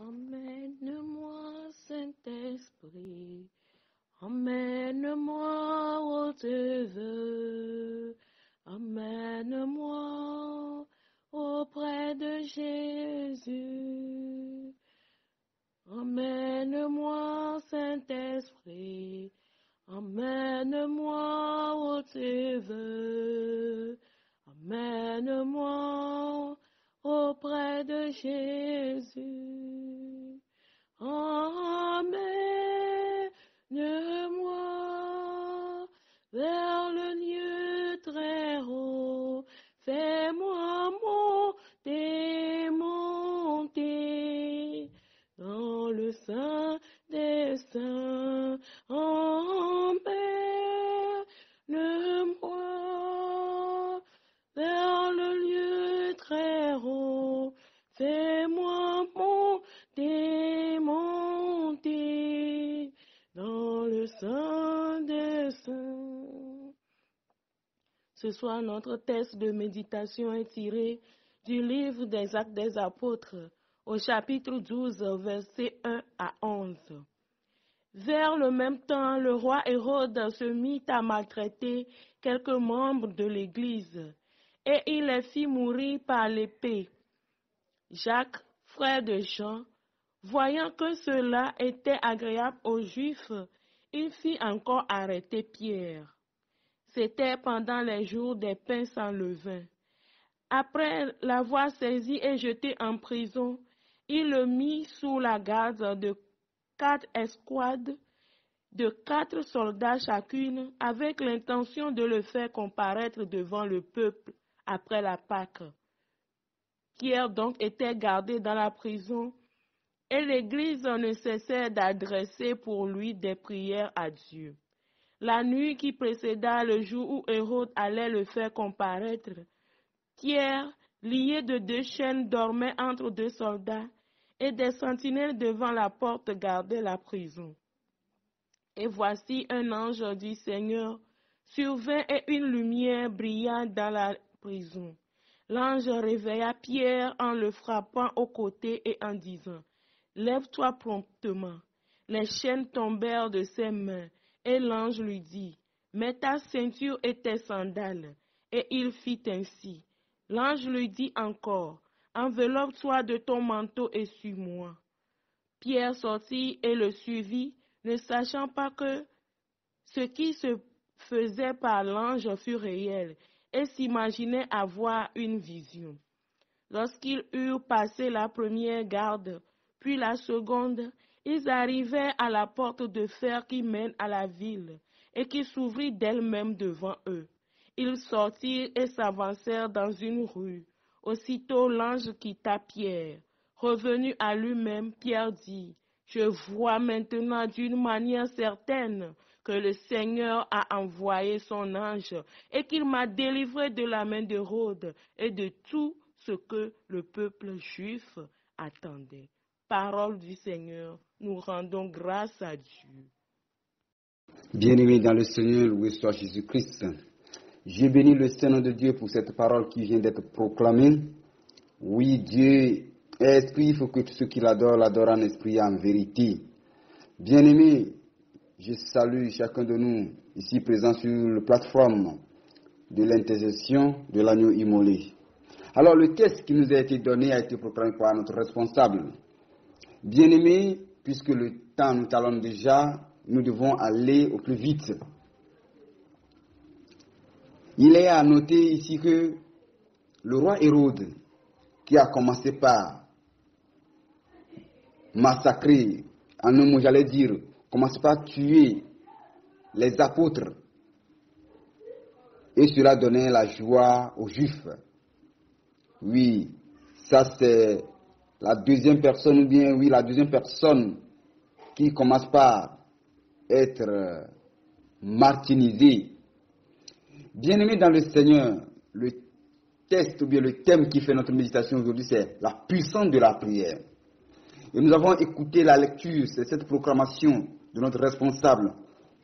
Emmène-moi, Saint-Esprit, emmène-moi où tu veux, emmène-moi auprès de Jésus. Emmène-moi, Saint-Esprit, emmène-moi où tu veux, emmène-moi auprès de Jésus. Emmène-moi vers le lieu très haut, fais-moi monter, monter dans le sein des saints. Emmène-moi vers le lieu très haut, fais-moi monter, monter dans le sein des saints. Ce soir, notre texte de méditation est tiré du livre des Actes des Apôtres, au chapitre 12, versets 1 à 11. Vers le même temps, le roi Hérode se mit à maltraiter quelques membres de l'Église, et il les fit mourir par l'épée. Jacques, frère de Jean, voyant que cela était agréable aux Juifs, il fit encore arrêter Pierre. C'était pendant les jours des pains sans levain. Après l'avoir saisi et jeté en prison, il le mit sous la garde de 4 escouades, de 4 soldats chacune, avec l'intention de le faire comparaître devant le peuple après la Pâque. Pierre donc était gardé dans la prison, et l'Église ne cessait d'adresser pour lui des prières à Dieu. La nuit qui précéda le jour où Hérode allait le faire comparaître, Pierre, lié de 2 chaînes, dormait entre 2 soldats, et des sentinelles devant la porte gardaient la prison. Et voici un ange du Seigneur survint et une lumière brilla dans la prison. L'ange réveilla Pierre en le frappant au côté et en disant, « Lève-toi promptement. » Les chaînes tombèrent de ses mains, et l'ange lui dit, « Mets ta ceinture et tes sandales. » Et il fit ainsi. L'ange lui dit encore, « Enveloppe-toi de ton manteau et suis-moi. » Pierre sortit et le suivit, ne sachant pas que ce qui se faisait par l'ange fut réel, et s'imaginait avoir une vision. Lorsqu'ils eurent passé la première garde, puis la seconde, ils arrivèrent à la porte de fer qui mène à la ville, et qui s'ouvrit d'elle-même devant eux. Ils sortirent et s'avancèrent dans une rue. Aussitôt l'ange quitta Pierre. Revenu à lui-même, Pierre dit, « Je vois maintenant d'une manière certaine que le Seigneur a envoyé son ange et qu'il m'a délivré de la main d'Hérode et de tout ce que le peuple juif attendait. » Parole du Seigneur, nous rendons grâce à Dieu. Bien-aimés dans le Seigneur, loué soit Jésus-Christ. Je bénis le Seigneur de Dieu pour cette parole qui vient d'être proclamée. Oui, Dieu est esprit, il faut que tous ceux qui l'adorent en esprit et en vérité. Bien-aimés, je salue chacun de nous ici présents sur la plateforme de l'intercession de l'agneau immolé. Alors le texte qui nous a été donné a été proclamé par notre responsable. Bien-aimés, puisque le temps nous talonne déjà, nous devons aller au plus vite. Il est à noter ici que le roi Hérode, qui a commencé par massacrer, en un mot j'allais dire, commencé par tuer les apôtres, et cela donnait la joie aux Juifs. Oui, ça c'est la deuxième personne, ou bien oui, la deuxième personne qui commence par être martyrisée. Bien-aimés dans le Seigneur, le texte ou bien le thème qui fait notre méditation aujourd'hui, c'est la puissance de la prière. Et nous avons écouté la lecture, c'est cette proclamation de notre responsable,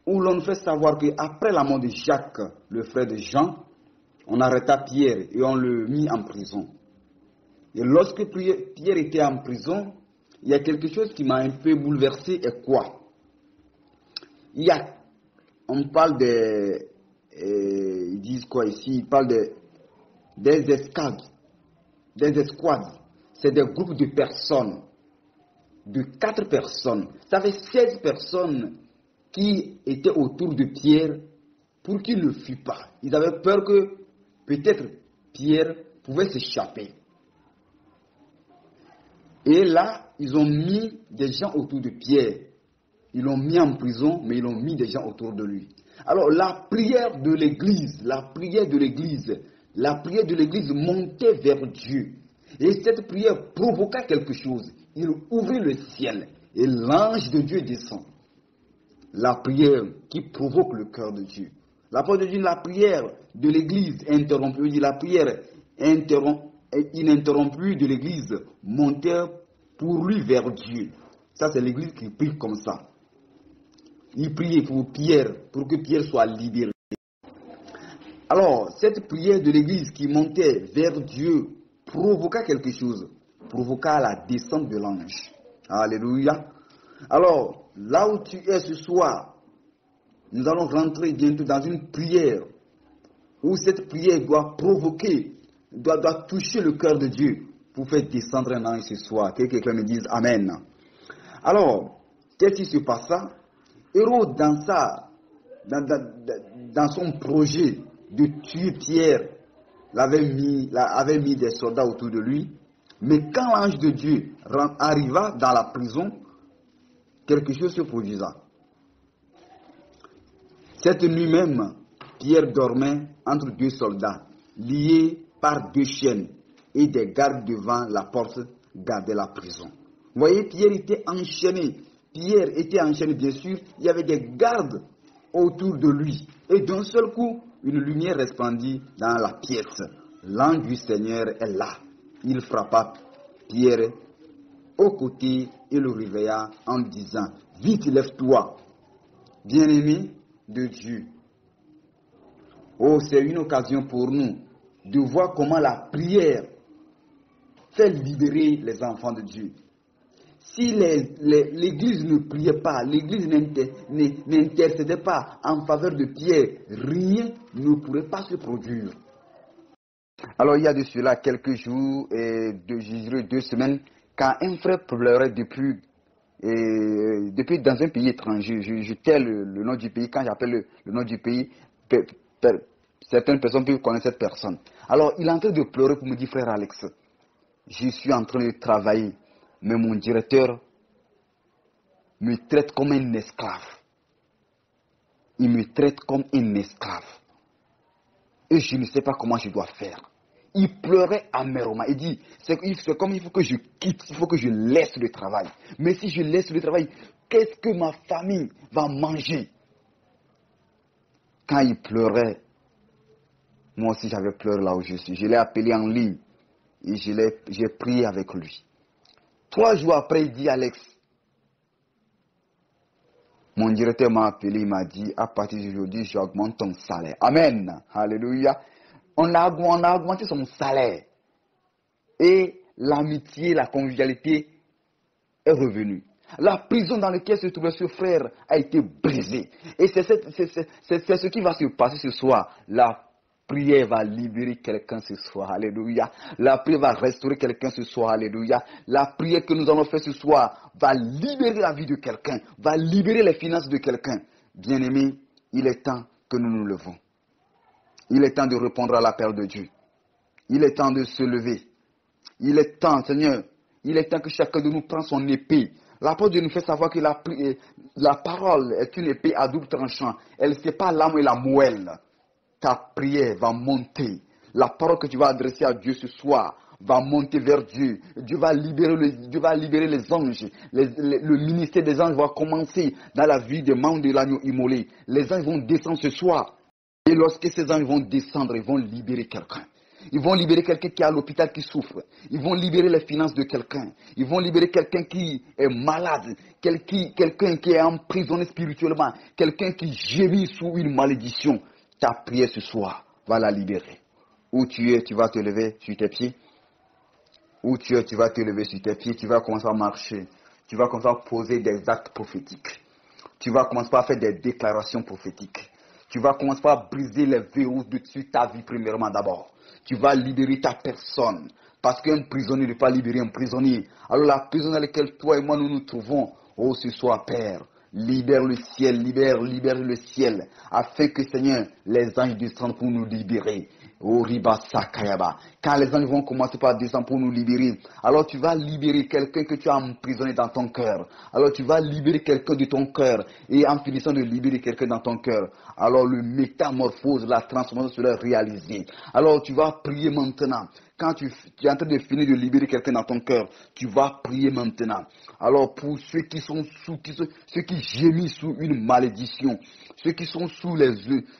où l'on nous fait savoir qu'après la mort de Jacques, le frère de Jean, on arrêta Pierre et on le mit en prison. Et lorsque Pierre était en prison, il y a quelque chose qui m'a un peu bouleversé. Et quoi? On parle des... ils disent quoi ici? Ils parlent des escadres. Des escouades. C'est des groupes de personnes. De 4 personnes. Ça fait 16 personnes qui étaient autour de Pierre pour qu'il ne fuit pas. Ils avaient peur que peut-être Pierre pouvait s'échapper. Et là, ils ont mis des gens autour de Pierre. Ils l'ont mis en prison, mais ils ont mis des gens autour de lui. Alors, la prière de l'Église montait vers Dieu. Et cette prière provoqua quelque chose. Il ouvrit le ciel et l'ange de Dieu descend. La prière qui provoque le cœur de Dieu. La prière de l'Église interrompue, la prière ininterrompue de l'Église montait pour lui vers Dieu. Ça, c'est l'Église qui prie comme ça. Il priait pour Pierre, pour que Pierre soit libéré. Alors, cette prière de l'Église qui montait vers Dieu provoqua quelque chose, provoqua la descente de l'ange. Alléluia. Alors, là où tu es ce soir, nous allons rentrer bientôt dans une prière où cette prière doit provoquer, doit toucher le cœur de Dieu pour faire descendre un ange ce soir. Que quelqu'un me dise Amen. Alors, qu'est-ce qui se passa? Hérode, dans son projet de tuer Pierre, avait mis des soldats autour de lui. Mais quand l'ange de Dieu arriva dans la prison, quelque chose se produisa. Cette nuit même, Pierre dormait entre 2 soldats, liés par 2 chaînes, et des gardes devant la porte gardaient la prison. Vous voyez, Pierre était enchaîné. Bien sûr, il y avait des gardes autour de lui. Et d'un seul coup, une lumière resplendit dans la pièce. L'ange du Seigneur est là. Il frappa Pierre au côté et le réveilla en disant, « Vite, lève-toi, bien-aimé de Dieu. » Oh, c'est une occasion pour nous de voir comment la prière fait libérer les enfants de Dieu. Si l'Église ne priait pas, l'Église n'intercédait pas en faveur de Pierre, rien ne pourrait pas se produire. Alors il y a de cela quelques jours, je dirais 2 semaines, quand un frère pleurait depuis dans un pays étranger, je tais le nom du pays, quand j'appelle le nom du pays, certaines personnes peuvent connaître cette personne. Alors il est en train de pleurer pour me dire, frère Alex, je suis en train de travailler, mais mon directeur me traite comme un esclave. Il me traite comme un esclave. Et je ne sais pas comment je dois faire. Il pleurait amèrement. Il dit, c'est comme il faut que je quitte, il faut que je laisse le travail. Mais si je laisse le travail, qu'est-ce que ma famille va manger? Quand il pleurait, moi aussi j'avais pleuré là où je suis. Je l'ai appelé en ligne et j'ai prié avec lui. 3 jours après, il dit, Alex, mon directeur m'a appelé, il m'a dit, à partir d'aujourd'hui, j'augmente ton salaire. Amen. Alléluia. On a augmenté son salaire. Et l'amitié, la convivialité est revenue. La prison dans laquelle se trouvait ce frère a été brisée. Et c'est ce qui va se passer ce soir. La prière va libérer quelqu'un ce soir. Alléluia. La prière va restaurer quelqu'un ce soir. Alléluia. La prière que nous allons faire ce soir va libérer la vie de quelqu'un. Va libérer les finances de quelqu'un. Bien-aimés, il est temps que nous nous levons. Il est temps de répondre à l'appel de Dieu. Il est temps de se lever. Il est temps, Seigneur, il est temps que chacun de nous prenne son épée. L'apôtre Dieu nous fait savoir que la parole est une épée à double tranchant. Elle ne sépare l'âme et la moelle. Ta prière va monter. La parole que tu vas adresser à Dieu ce soir va monter vers Dieu. Dieu va libérer les anges. Le ministère des anges va commencer dans la vie des membres de l'agneau immolé. Les anges vont descendre ce soir. Et lorsque ces anges vont descendre, ils vont libérer quelqu'un. Ils vont libérer quelqu'un qui est à l'hôpital, qui souffre. Ils vont libérer les finances de quelqu'un. Ils vont libérer quelqu'un qui est malade. Quelqu'un qui est emprisonné spirituellement. Quelqu'un qui gémit sous une malédiction. Ta prière ce soir va la libérer. Où tu es, tu vas te lever sur tes pieds. Où tu es, tu vas te lever sur tes pieds, tu vas commencer à marcher. Tu vas commencer à poser des actes prophétiques. Tu vas commencer à faire des déclarations prophétiques. Tu vas commencer à briser les verrous de ta vie premièrement d'abord. Tu vas libérer ta personne. Parce qu'un prisonnier ne peut pas libérer un prisonnier. Alors la prison dans laquelle toi et moi nous nous trouvons, oh ce soir Père, libère le ciel, libère le ciel, afin que Seigneur, les anges descendent pour nous libérer. Oh Riba Sakayaba. Quand les anges vont commencer par descendre pour nous libérer, alors tu vas libérer quelqu'un que tu as emprisonné dans ton cœur. Alors tu vas libérer quelqu'un de ton cœur. Et en finissant de libérer quelqu'un dans ton cœur, alors le métamorphose, la transformation sera réalisée. Alors tu vas prier maintenant. Quand tu es en train de finir de libérer quelqu'un dans ton cœur, tu vas prier maintenant. Alors pour ceux qui sont ceux qui gémissent sous une malédiction, ceux qui sont sous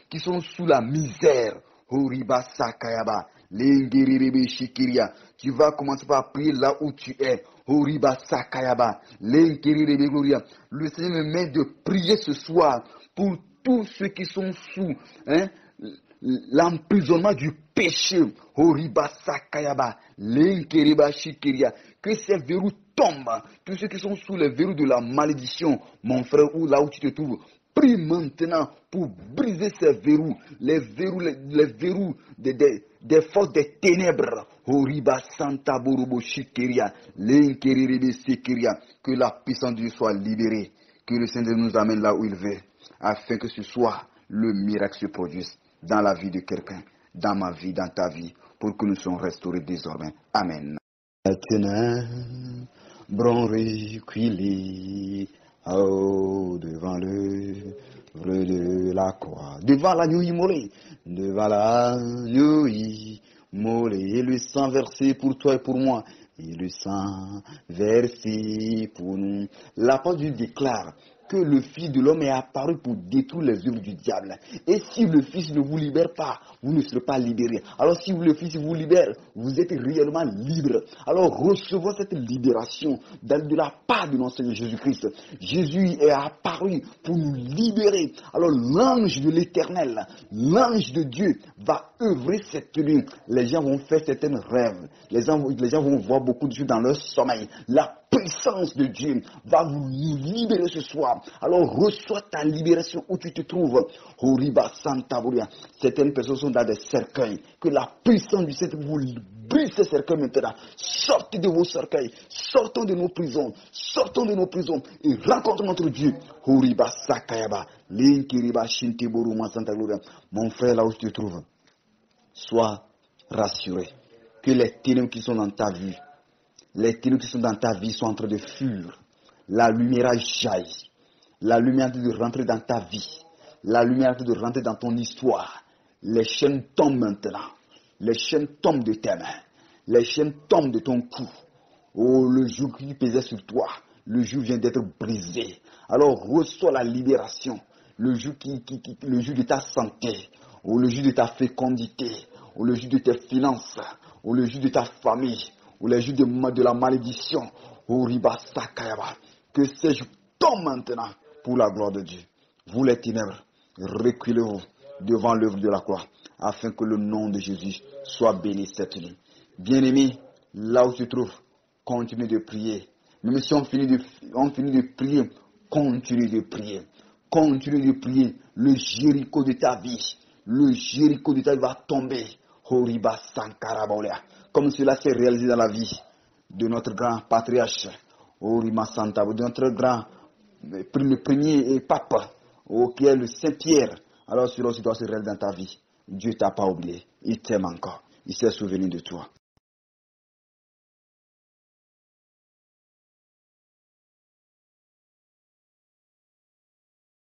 qui sont sous la misère, Horiba Sakayaba, Lengerebe Shikiria, tu vas commencer par prier là où tu es. Horiba Sakayaba, Lengerebe Gloria. Le Seigneur me met de prier ce soir pour tous ceux qui sont sous l'emprisonnement du péché. Horiba Sakayaba, Lengereba Shikiria. Que ces verrous tombent. Tous ceux qui sont sous les verrous de la malédiction, mon frère, ou là où tu te trouves. Prie maintenant pour briser ces verrous, les verrous des forces des ténèbres. Horiba Santa Borobo Shikeria, Lenkerebe Sekeria, que la puissance de Dieu soit libérée, que le Seigneur nous amène là où il veut, afin que ce soit le miracle se produise dans la vie de quelqu'un, dans ma vie, dans ta vie, pour que nous soyons restaurés désormais. Amen. Bron reculé, oh, devant l'œuvre de la croix, devant l'agneau immolé, devant l'agneau immolé, et le sang versé pour toi et pour moi, et le sang versé pour nous. La parole de Dieu déclare que le Fils de l'homme est apparu pour détruire les œuvres du diable. Et si le Fils ne vous libère pas, vous ne serez pas libérés. Alors si le Fils vous libère, vous êtes réellement libre. Alors recevons cette libération de la part de notre Seigneur Jésus-Christ. Jésus est apparu pour nous libérer. Alors l'ange de l'Éternel, l'ange de Dieu va œuvrer cette nuit. Les gens vont faire certains rêves. Les gens vont voir beaucoup de choses dans leur sommeil. La puissance de Dieu va vous libérer ce soir. Alors reçois ta libération où tu te trouves. Horiba Santa Boria. Certaines personnes sont dans des cercueils. Que la puissance du Seigneur vous brise ces cercueils maintenant. Sortez de vos cercueils. Sortons de nos prisons. Sortons de nos prisons et rencontrons notre Dieu. Horiba Sakayaba. Linkiriba Shintiboruma Santa Gloria. Mon frère, là où tu te trouves, sois rassuré que les ténèbres qui sont dans ta vie, les ténèbres qui sont dans ta vie sont en train de fuir. La lumière a jailli. La lumière est en train de rentrer dans ta vie. La lumière est en train de rentrer dans ton histoire. Les chaînes tombent maintenant. Les chaînes tombent de tes mains. Les chaînes tombent de ton cou. Oh, le joug qui pesait sur toi, le joug vient d'être brisé. Alors reçois la libération. Le joug de ta santé. Ou le joug de ta fécondité. Ou le joug de tes finances. Ou le joug de ta famille. Ou les jours de la malédiction, que ces jours tombent maintenant pour la gloire de Dieu. Vous les ténèbres, reculez-vous devant l'œuvre de la croix, afin que le nom de Jésus soit béni cette nuit. Bien-aimés, là où tu te trouves, continue de prier. Même si on finit de prier, continue de prier. Continue de prier. Le Jéricho de ta vie, va tomber. Horiba Sankarabolia. Comme cela s'est réalisé dans la vie de notre grand patriarche, Orima Santa, de notre grand, le premier pape, qui est le Saint-Pierre. Alors cela aussi doit se réaliser dans ta vie. Dieu ne t'a pas oublié, il t'aime encore, il s'est souvenu de toi.